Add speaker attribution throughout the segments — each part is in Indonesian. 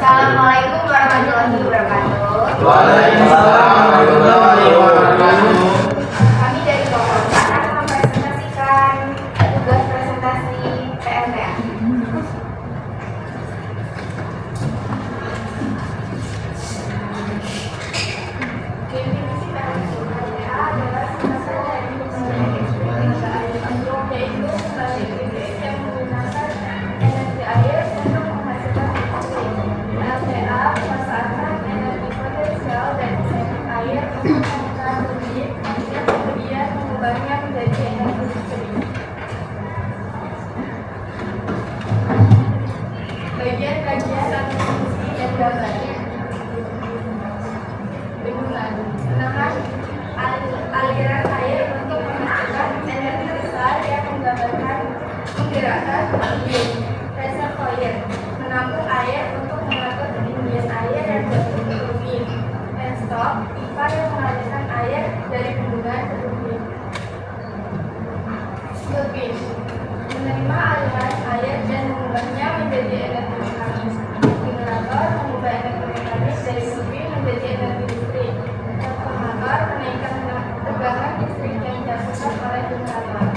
Speaker 1: Assalamualaikum warahmatullahi wabarakatuh.
Speaker 2: Waalaikumsalam warahmatullahi wabarakatuh.
Speaker 1: Kami dari kelompok 4 akan mempresentasikan tugas presentasi PLTA. Definisi PLTA adalah salah satu dari kelembagaan yaitu sebagai bisnis yang menggunakan energi air untuk menghasilkan listrik. PLTA memanfaatkan energi potensial dan listrik air untuk menghasilkan listrik yang kemudian mengubahnya menjadi energi listrik. Bagian-bagian atau fungsi dan gambarnya. Bendungan menahan aliran air untuk menghasilkan energi besar yang menggambarkan menggerakkan turbin. Reservoir menampung air untuk mengatur ketinggian air yang jatuh ke turbin. Penstop pipa yang mengalirkan air dari bendungan ke turbin. Turbin menerima aliran air dan mengubahnya menjadi energi mekanis. Generator mengubah energi mekanis dari turbin menjadi energi listrik. Transformator menaikkan tegangan listrik yang dihasilkan oleh generator.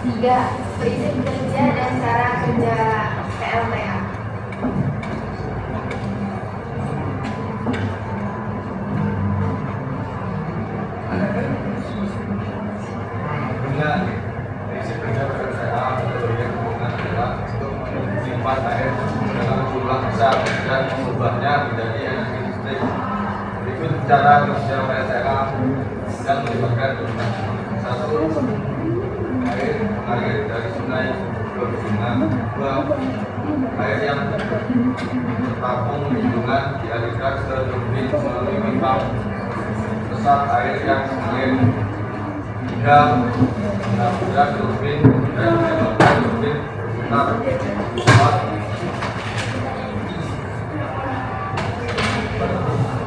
Speaker 1: Tiga, prinsip kerja dan cara kerja PLTA.
Speaker 3: Dengan prinsip kerja PLTA yang hubungan adalah untuk menyimpan air dalam jumlah besar dan mengubahnya menjadi energi listrik. Berikut cara kerja PLTA yang melibatkan satu, air mengalir dari sungai ke bendungan. Dua, air yang tertampung di bendungan dialirkan ke turbin melalui pipa besar air yang mengalir. Tiga, menabrak turbin dan menyebabkan turbin berputar. Empat,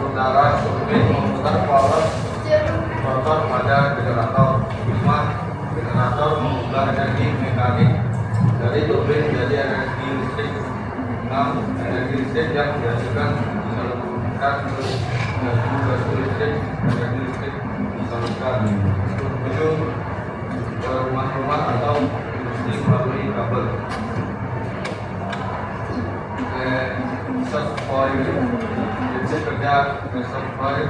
Speaker 3: putaran turbin memutar power rotor pada generator. Lima, generator mengubah energi mekanik dari turbin menjadi energi listrik. Enam, energi listrik yang dihasilkan disalurkan ke gas listrik. Energi listrik disalurkan. Tujuh, ke rumah-rumah atau industri melalui kabel. Reservoir, prinsip kerja reservoir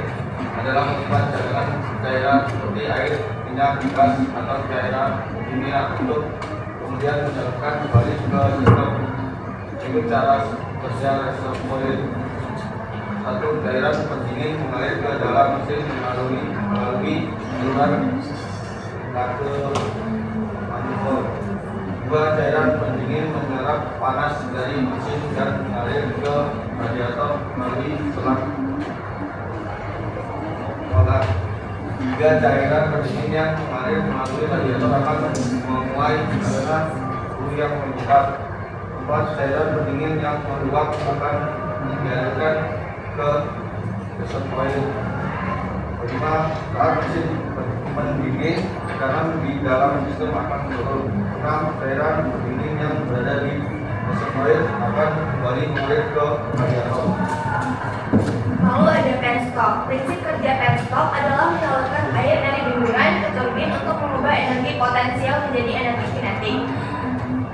Speaker 3: adalah menyimpan cadangan cairan seperti air, minyak, gas, atau cairan kimia untuk kemudian menyalurkan kembali ke sistem. Berikut cara kerja reservoir. Satu, cairan pendingin mengalir ke dalam mesin melalui saluran ke manifold. Dua, cairan pendingin menyerap panas dari mesin dan mengalir ke radiator melalui selang kolam. Tiga, cairan pendingin yang mengalir melalui radiator akan memuai karena suhu yang meningkat. Empat, cairan pendingin yang meluap akan dialirkan ke reservoir. Lima, saat mesin pendingin tekanan di dalam sistem akan menurun. Enam, cairan pendingin yang berada di reservoir akan kembali mengalir ke radiator.
Speaker 1: Lalu ada penstop. Prinsip kerja penstop adalah menyalurkan air dari bendungan ke turbin untuk mengubah energi potensial menjadi energi kinetik.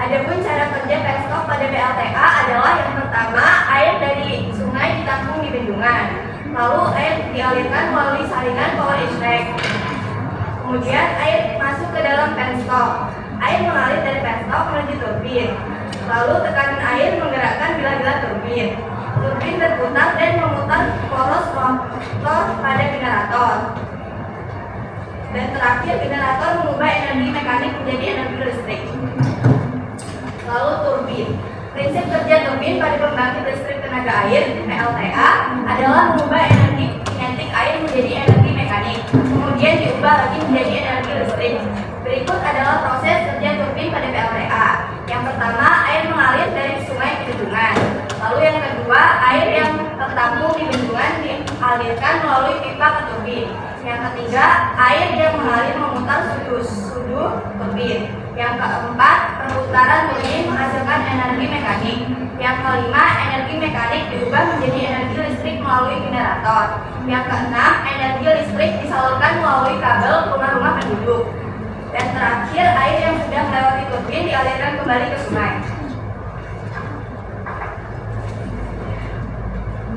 Speaker 1: Adapun cara kerja penstop pada PLTA adalah yang pertama, air dari sungai ditampung di bendungan. Lalu air dialirkan melalui saringan power inject. Kemudian air masuk ke dalam penstop. Air mengalir dari penstop menuju turbin. Lalu tekanan air menggerakkan bilah-bilah turbin. Turbin berputar dan memutar poros rotor pada generator. Dan terakhir, generator mengubah energi mekanik menjadi energi listrik. Lalu turbin. Prinsip kerja turbin pada pembangkit listrik tenaga air (PLTA) adalah mengubah energi kinetik air menjadi energi mekanik, kemudian diubah lagi menjadi energi listrik. Berikut adalah proses kerja turbin pada PLTA. Yang pertama, air mengalir dari sungai ke bendungan. Lalu yang kedua, air yang tertampung di bendungan dialirkan melalui pipa ke turbin. Yang ketiga, air yang mengalir memutar sudut turbin. Yang keempat, perputaran turbin menghasilkan energi mekanik. Yang kelima, energi mekanik diubah menjadi energi listrik melalui generator. Yang keenam, energi listrik disalurkan melalui kabel ke rumah-rumah penduduk. Dan terakhir, air yang sudah melewati turbin dialirkan kembali ke sungai.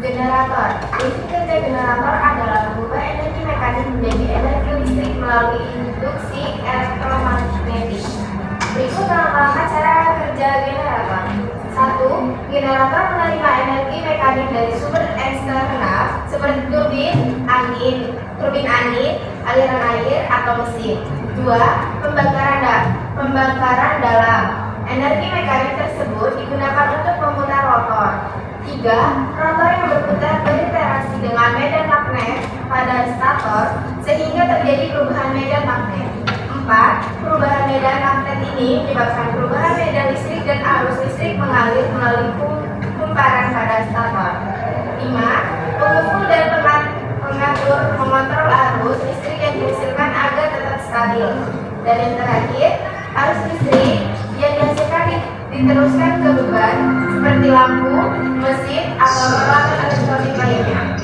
Speaker 1: Generator. Fungsi kerja generator adalah mengubah energi mekanik menjadi energi listrik melalui induksi elektromagnetik. Berikut langkah cara kerja generator. 1. Generator menerima energi mekanik dari sumber eksternal seperti turbin angin, aliran air atau mesin. 2. Pembakaran dalam. Energi mekanik tersebut digunakan untuk memutar rotor. 3. Rotor yang berputar berinteraksi dengan medan magnet pada stator sehingga terjadi perubahan medan magnet. 4. Perubahan medan magnet ini menyebabkan perubahan medan listrik dan arus listrik mengalir melalui kumparan pada stator. 5. Pengepul dan pengatur mengontrol arus listrik yang dihasilkan agar tetap stabil. Dan yang terakhir, arus listrik yang dihasilkan diteruskan ke beban seperti lampu, mesin, atau peralatan elektronik lainnya.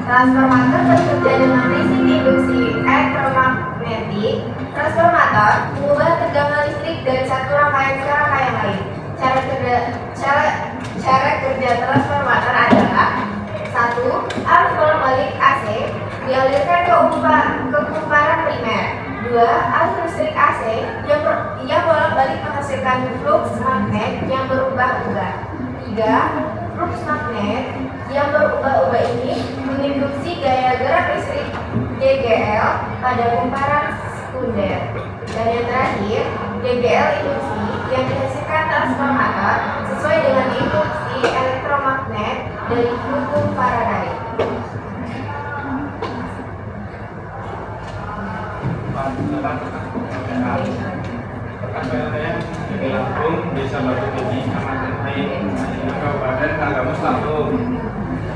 Speaker 1: Transformator bekerja dengan prinsip induksi elektromagnetik. Transformator mengubah tegangan listrik dari satu rangkaian ke rangkaian lain. Cara kerja transformator adalah: 1. Arus bolak-balik AC dialirkan ke kumparan primer. 2. Arus listrik AC yang bolak-balik menghasilkan flux magnet yang berubah-ubah. 3. Flux magnet yang berubah-ubah ini menginduksi gaya gerak listrik GGL pada kumparan sekunder. Dan yang terakhir, GGL induksi yang dihasilkan transformator sesuai dengan induksi elektromagnet dari hukum Faraday.
Speaker 3: Rekan PLTN dari Lampung, Desa Batu Tinggi, Kecamatan Ain, Kabupaten Tanggamus Lampung,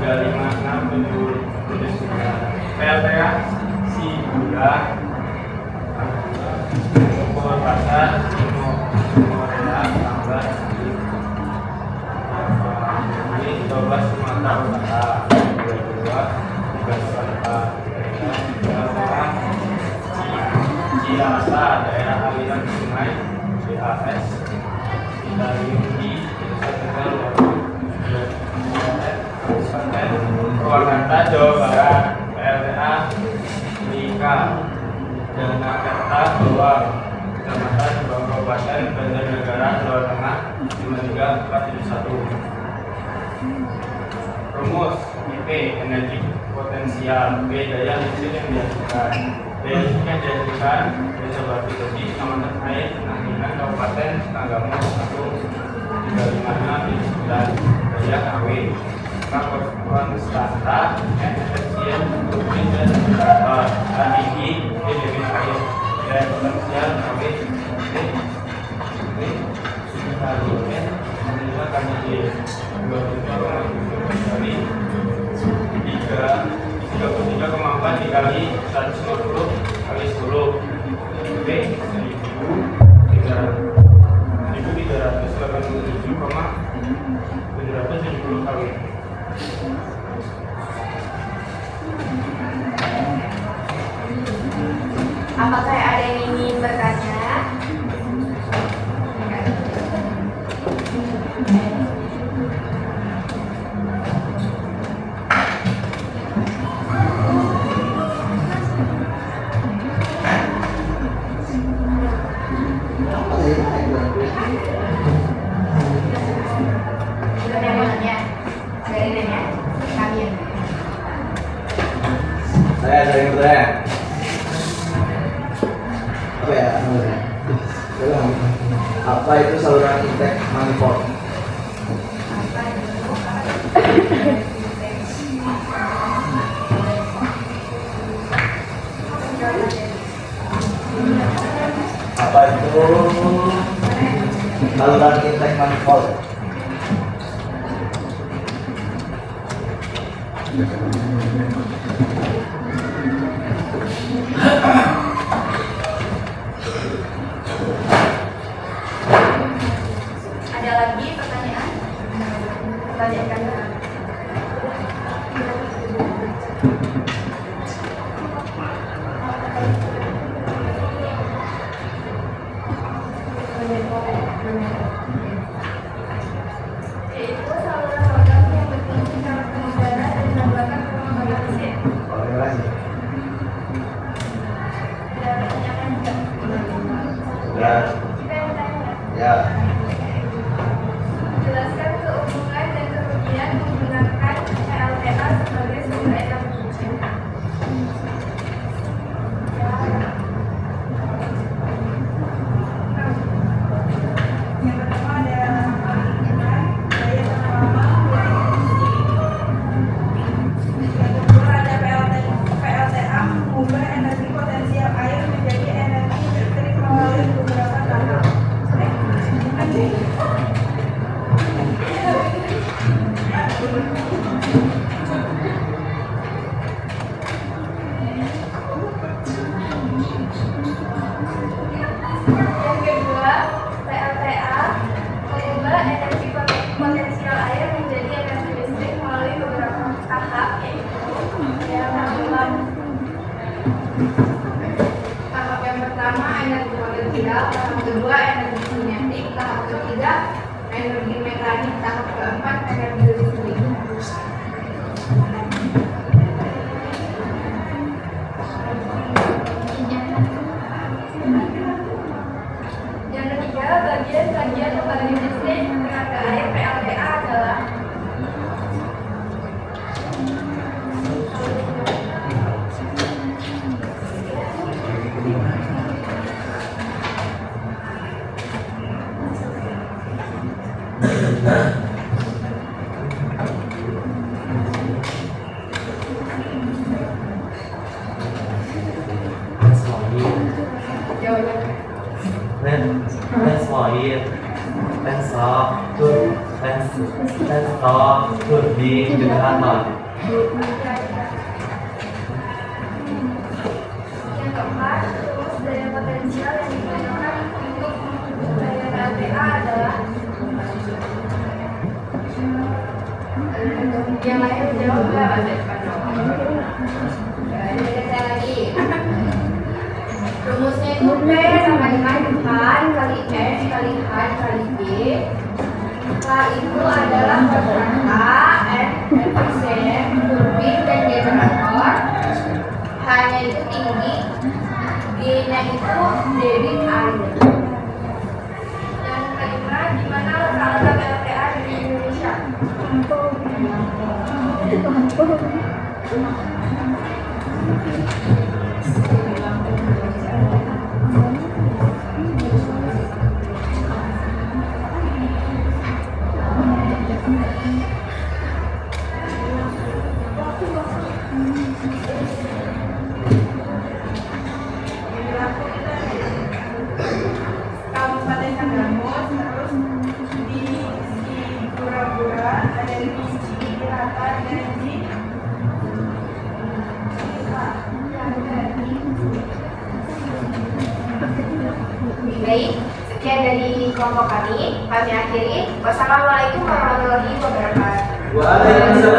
Speaker 3: 35679. PLTA Si Buddha, Pukul Pasar, Morea, Tambah, ini 12 Sumatera Utara, 22 Jakarta, Cilasa, daerah aliran sungai CAS, Dayuhi, Desa Tegal, Kabupaten Purwakarta, Jawa Barat, PLTA Lika, Jakarta, Bawang, Kecamatan Bawang, Kabupaten Banjarnegara, Jawa Tengah, 53471. Rumus IP energi potensial, B daya listrik yang dihasilkan. Daya listrik yang dihasilkan Desa Batu Tinggi, Kecamatan Ain, Angginan, Kabupaten Tanggamus 1 356 daya KW. Konstanta efisien turbin dan generator tinggi di debit air. Daya potensial KW kali N menilai kali D 23,7 kali 33,4 dikali 150 kali 10 B 1.387,770 kali.
Speaker 1: Apakah ada yang ingin bertanya?
Speaker 2: Saya ada yang bertanya. Apa ya namanya? Apa itu saluran intake manifold? Apa itu saluran intake manifold?
Speaker 1: Ada lagi pertanyaan? Pertanyaan kalian? Yaitu saluran organ yang berfungsi dalam pengembara dan melakukan pengembangan mesin.
Speaker 2: Kalau yang lain,
Speaker 1: Ada pertanyaan juga?
Speaker 2: ya,
Speaker 1: Kita yang bertanya.
Speaker 2: ya.
Speaker 1: Jelaskan keunggulan dan kerugian menggunakan PLTA sebagai sumber energi.
Speaker 4: Yang pertama ada lingkungan, daya tahan lama, yang kedua ada PLTA mengubah energi potensial air menjadi energi listrik melalui beberapa tahap.
Speaker 1: Yang kedua, PLTA mengubah energi potensial air menjadi energi listrik melalui beberapa tahap, yaitu tahap yang pertama energi potensial, tahap kedua energi kinetik, tahap ketiga energi mekanik, tahap keempat energi listrik. Yang ketiga, bagian-bagian pembangkit listrik tenaga air PLTA adalah jawabannya.
Speaker 5: turbin generator.
Speaker 1: Yang keempat, rumus daya potensial yang digunakan untuk daya PLTA adalah yang lain jawab nggak ada jadi saya lagi. Rumusnya itu P sama dengan Han kali S kali H kali G. K itu adalah peserta, N efisien, turbin dan generator. H-nya itu tinggi, G-nya itu debit air. Yang kelima, di mana letak PLTA di Indonesia?
Speaker 4: Kabupaten Sanggamos, terus di Sigura-gura, ada di Cikirata, dan di
Speaker 1: Baik, sekian dari kelompok kami akhiri. Wassalamualaikum warahmatullahi wabarakatuh.
Speaker 2: Waalaikumsalam.